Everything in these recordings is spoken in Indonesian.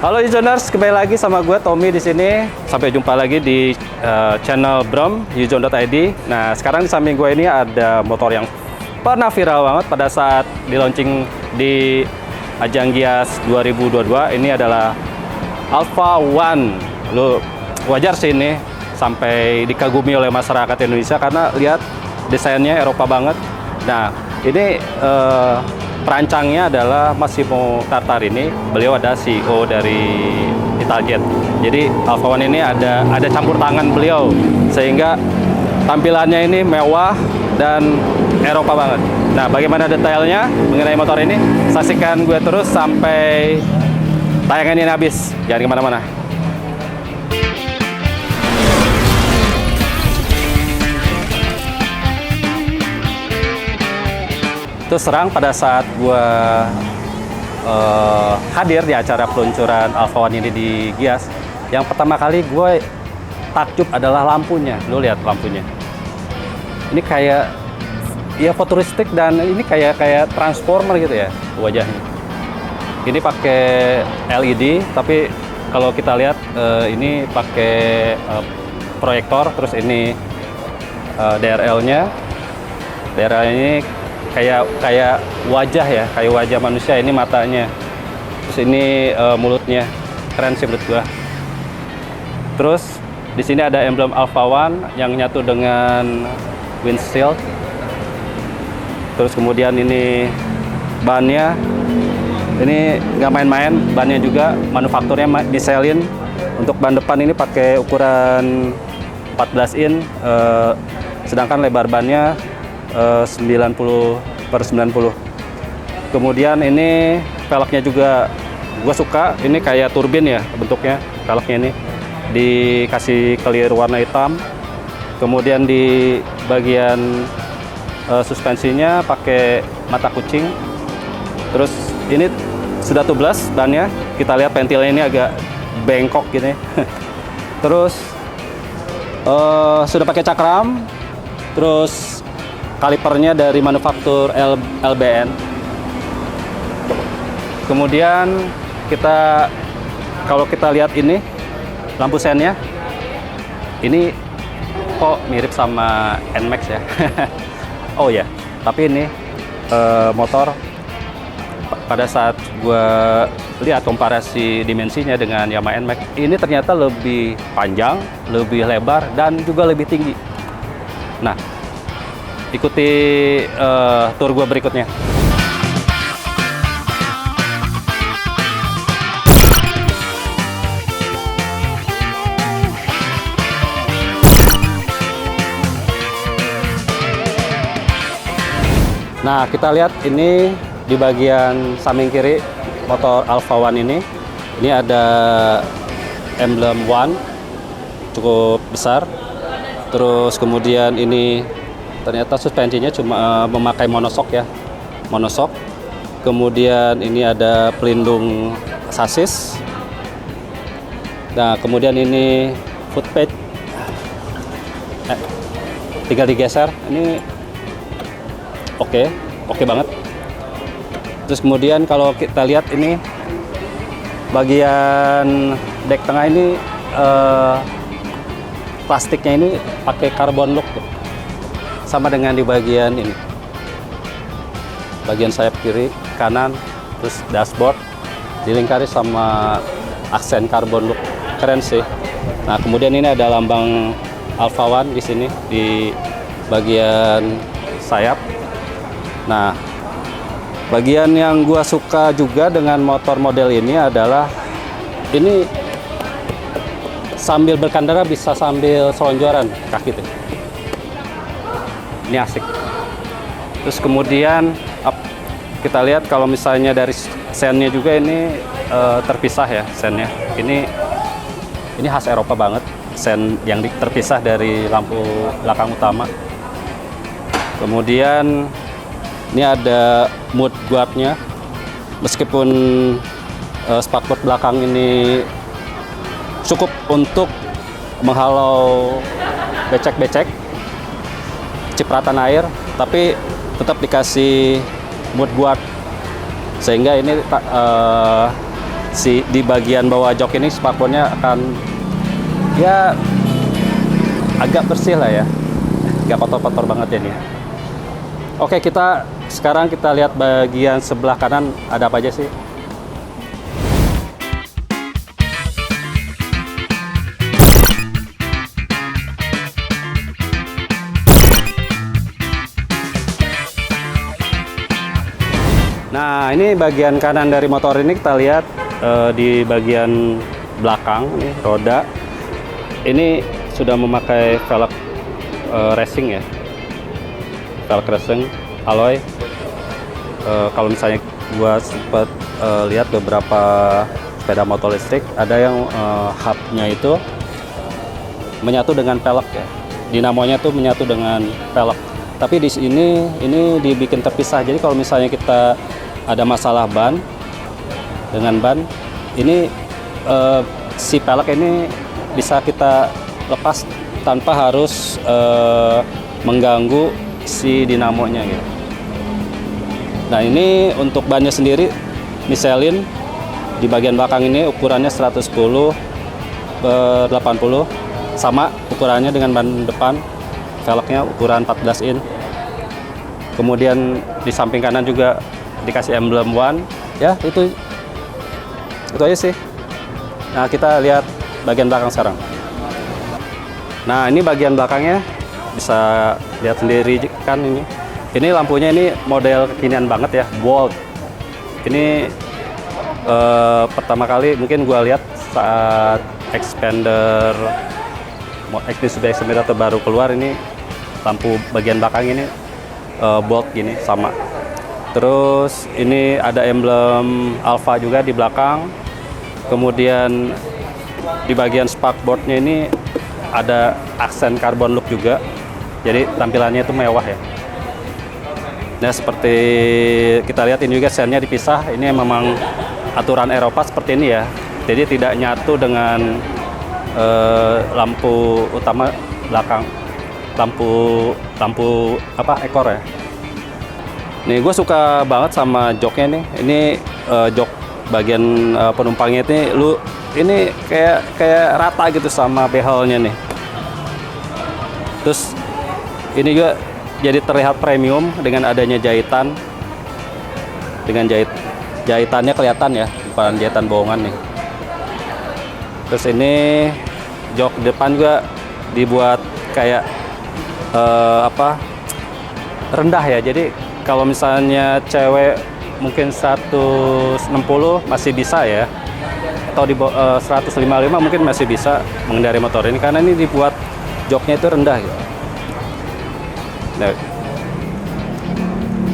Halo Yuzoners, kembali lagi sama gue Tommy di sini. Sampai jumpa lagi di channel Brom Yuzon.id. Nah, sekarang di samping gue ini ada motor yang pernah viral banget pada saat di launching di ajang Gias 2022. Ini adalah Alpha One. Lu wajar sih ini sampai dikagumi oleh masyarakat Indonesia karena lihat desainnya Eropa banget. Nah, ini perancangnya adalah Massimo Tartarini. Beliau ada CEO dari Italjet. Jadi Alpha One ini ada campur tangan beliau sehingga tampilannya ini mewah dan Eropa banget. Nah, bagaimana detailnya mengenai motor ini? Saksikan gue terus sampai tayangan ini habis. Jangan kemana-mana. Terus terang pada saat gue hadir di acara peluncuran Alpha One ini di Gias, yang pertama kali gue takjub adalah lampunya. Lu lihat lampunya. Ini kayak ya futuristik dan ini kayak transformer gitu ya wajahnya. Ini pakai LED, tapi kalau kita lihat ini pakai proyektor. Terus ini DRL-nya. DRL ini kayak wajah ya, kayak wajah manusia. Ini matanya, terus ini mulutnya, keren sih menurut gua. Terus di sini ada emblem Alpha One yang nyatu dengan windshield. Terus kemudian ini bannya, ini nggak main-main, bannya juga manufakturnya Michelin. Untuk ban depan ini pakai ukuran 14 in, sedangkan lebar bannya 90/90. Kemudian ini velgnya juga gue suka, ini kayak turbin ya bentuknya. Velgnya ini dikasih clear warna hitam. Kemudian di bagian suspensinya pakai mata kucing. Terus ini sudah tubeless bannya. Kita lihat pentilnya ini agak bengkok gini. Terus sudah pakai cakram. Terus kalipernya dari manufaktur LBN. Kemudian kalau kita lihat ini lampu sennya, ini kok mirip sama NMAX ya. Oh ya, tapi ini motor pada saat gue lihat komparasi dimensinya dengan Yamaha NMAX, ini ternyata lebih panjang, lebih lebar, dan juga lebih tinggi. Nah, ikuti tour gue berikutnya. Nah, kita lihat ini di bagian samping kiri motor Alpha One ini. Ini ada emblem One cukup besar. Terus kemudian ini ternyata suspensinya cuma memakai monoshock ya, monoshock. Kemudian ini ada pelindung sasis. Nah, kemudian ini footpad, tinggal digeser. Ini oke banget. Terus kemudian kalau kita lihat ini bagian dek tengah ini plastiknya ini pakai carbon look ya. Sama dengan di bagian ini, bagian sayap kiri, kanan, terus dashboard dilingkari sama aksen carbon look, keren sih. Nah, kemudian ini ada lambang Alpha One di sini di bagian sayap. Nah, bagian yang gua suka juga dengan motor model ini adalah ini sambil berkendara bisa sambil selonjoran kaki tuh. Ini asik. Terus kemudian kita lihat kalau misalnya dari sennya juga ini terpisah ya sennya. Ini khas Eropa banget, sen yang terpisah dari lampu belakang utama. Kemudian ini ada mud guardnya. Meskipun spakbor belakang ini cukup untuk menghalau becek-becek, cipratan air, tapi tetap dikasih mud guard sehingga ini di bagian bawah jok ini spakbornya akan ya agak bersih lah ya, nggak kotor-kotor banget jadi. Oke, sekarang kita lihat bagian sebelah kanan ada apa aja sih. Nah, ini bagian kanan dari motor ini kita lihat di bagian belakang nih, roda ini sudah memakai velg racing ya, velg racing alloy. Kalau misalnya gua sempat lihat beberapa sepeda motor listrik ada yang hubnya itu menyatu dengan velg ya, dinamonya tuh menyatu dengan velg. Tapi di sini ini dibikin terpisah. Jadi kalau misalnya kita ada masalah dengan ban ini, si pelek ini bisa kita lepas tanpa harus mengganggu si dinamonya gitu. Nah, ini untuk bannya sendiri Michelin, di bagian belakang ini ukurannya 110/80, sama ukurannya dengan ban depan. Velgnya ukuran 14 in. Kemudian di samping kanan juga dikasih emblem One ya. Itu aja sih. Nah, kita lihat bagian belakang sekarang. Nah, ini bagian belakangnya bisa lihat sendiri kan. Ini lampunya ini model kekinian banget ya, bold. Ini pertama kali mungkin gua lihat saat Xpander Expander terbaru keluar, ini lampu bagian belakang ini bold gini sama. Terus ini ada emblem Alfa juga di belakang. Kemudian di bagian sparkboardnya ini ada aksen carbon look juga. Jadi tampilannya itu mewah ya. Nah, seperti kita lihat ini juga sennya dipisah. Ini memang aturan Eropa seperti ini ya. Jadi tidak nyatu dengan lampu utama belakang, lampu ekor ya. Nih, gue suka banget sama joknya nih. Ini jok bagian penumpangnya ini kayak rata gitu sama behelnya nih. Terus ini juga jadi terlihat premium dengan adanya jahitan. Dengan jahitannya kelihatan ya, bukan jahitan bohongan nih. Terus ini jok depan juga dibuat kayak rendah ya. Jadi kalau misalnya cewek mungkin 160 masih bisa ya, atau di 155 mungkin masih bisa mengendarai motor ini karena ini dibuat joknya itu rendah gitu.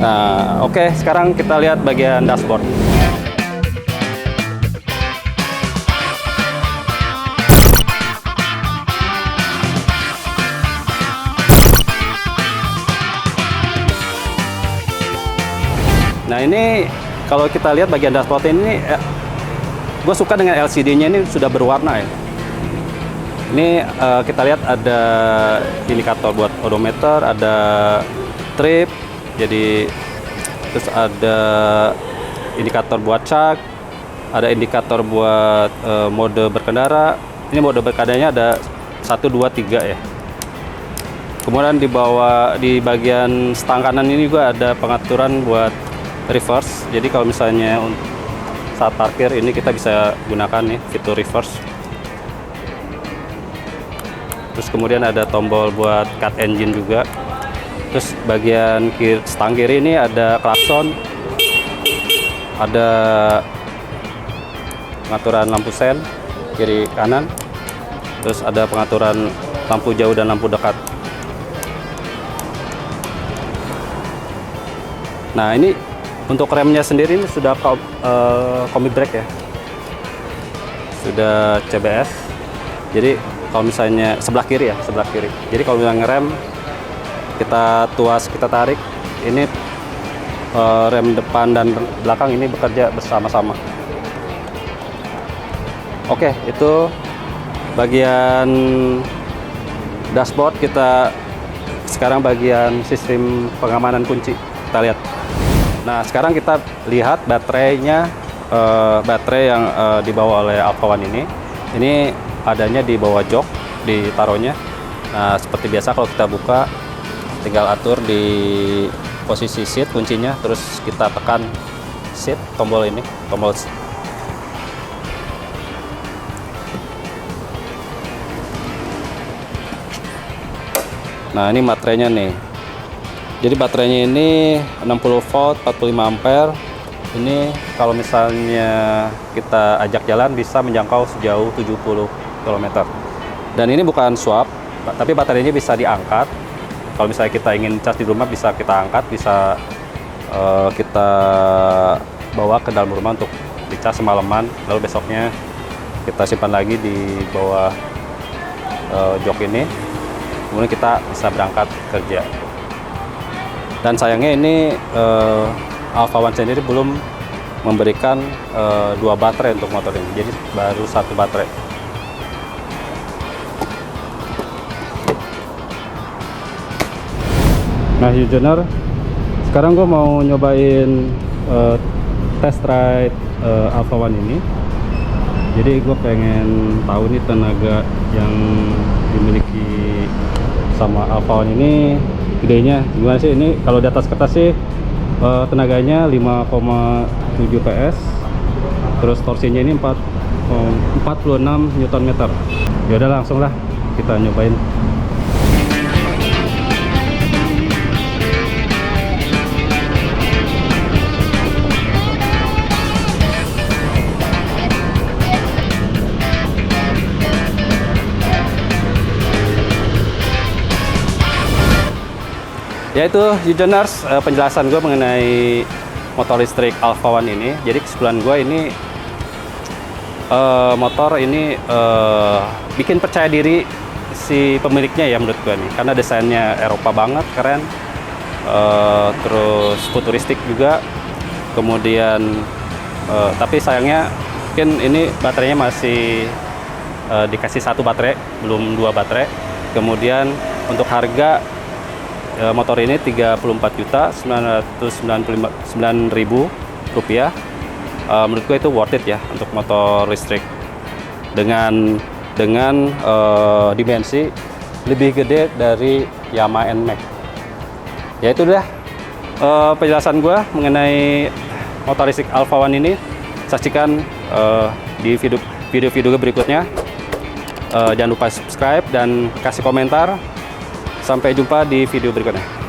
Nah, oke, sekarang kita lihat bagian dashboard. Nah, ini kalau kita lihat bagian dashboard ini, gue suka dengan LCD-nya ini sudah berwarna ya. Ini kita lihat ada indikator buat odometer, ada trip, jadi terus ada indikator buat cak, ada indikator buat mode berkendara. Ini mode berkendaranya ada 1, 2, 3 ya. Kemudian di bagian stang kanan ini juga ada pengaturan buat reverse. Jadi kalau misalnya saat parkir ini kita bisa gunakan nih fitur reverse. Terus kemudian ada tombol buat cut engine juga. Terus bagian stang kiri ini ada klakson, ada pengaturan lampu sen kiri kanan, terus ada pengaturan lampu jauh dan lampu dekat. Nah, ini untuk remnya sendiri ini sudah combi brake ya, sudah CBS. Jadi kalau misalnya sebelah kiri. Jadi kalau misalnya ngerem, kita tuas, kita tarik, ini rem depan dan belakang ini bekerja bersama-sama. Oke, itu bagian dashboard. Kita sekarang bagian sistem pengamanan kunci, kita lihat. Nah, sekarang kita lihat baterainya baterai yang dibawa oleh Alpha One ini adanya di bawah jok, ditaruhnya. Nah, seperti biasa kalau kita buka, tinggal atur di posisi seat kuncinya, terus kita tekan seat, tombol ini, tombol. Nah, ini baterainya nih. Jadi baterainya ini 60 volt, 45 ampere. Ini kalau misalnya kita ajak jalan bisa menjangkau sejauh 70 km. Dan ini bukan swap, tapi baterainya bisa diangkat. Kalau misalnya kita ingin cas di rumah, bisa kita angkat, bisa kita bawa ke dalam rumah untuk dicas semalaman, lalu besoknya kita simpan lagi di bawah jok ini, kemudian kita bisa berangkat kerja. Dan sayangnya ini Alpha One sendiri belum memberikan 2 baterai untuk motor ini, jadi baru 1 baterai. Nah, Ujoner, sekarang gue mau nyobain test ride Alpha One ini. Jadi gue pengen tahu nih tenaga yang dimiliki sama Alpha One ini gedenya gimana sih. Ini kalau di atas kertas sih tenaganya 5,7 PS, terus torsinya ini 46 Nm. Ya udah, langsung lah kita nyobain. Ya, itu Ujoners, penjelasan gue mengenai motor listrik Alpha One ini. Jadi kesimpulan gue ini motor ini bikin percaya diri si pemiliknya ya menurut gue nih, karena desainnya Eropa banget, keren, terus futuristik juga. Kemudian tapi sayangnya mungkin ini baterainya masih dikasih 1 baterai, belum 2 baterai. Kemudian untuk harga motor ini Rp34.999.000. Menurut gue itu worth it ya untuk motor listrik dengan dimensi lebih gede dari Yamaha NMAX. Ya, itu dah penjelasan gue mengenai motor listrik Alpha One ini. Saksikan di video-video berikutnya. Jangan lupa subscribe dan kasih komentar. Sampai jumpa di video berikutnya.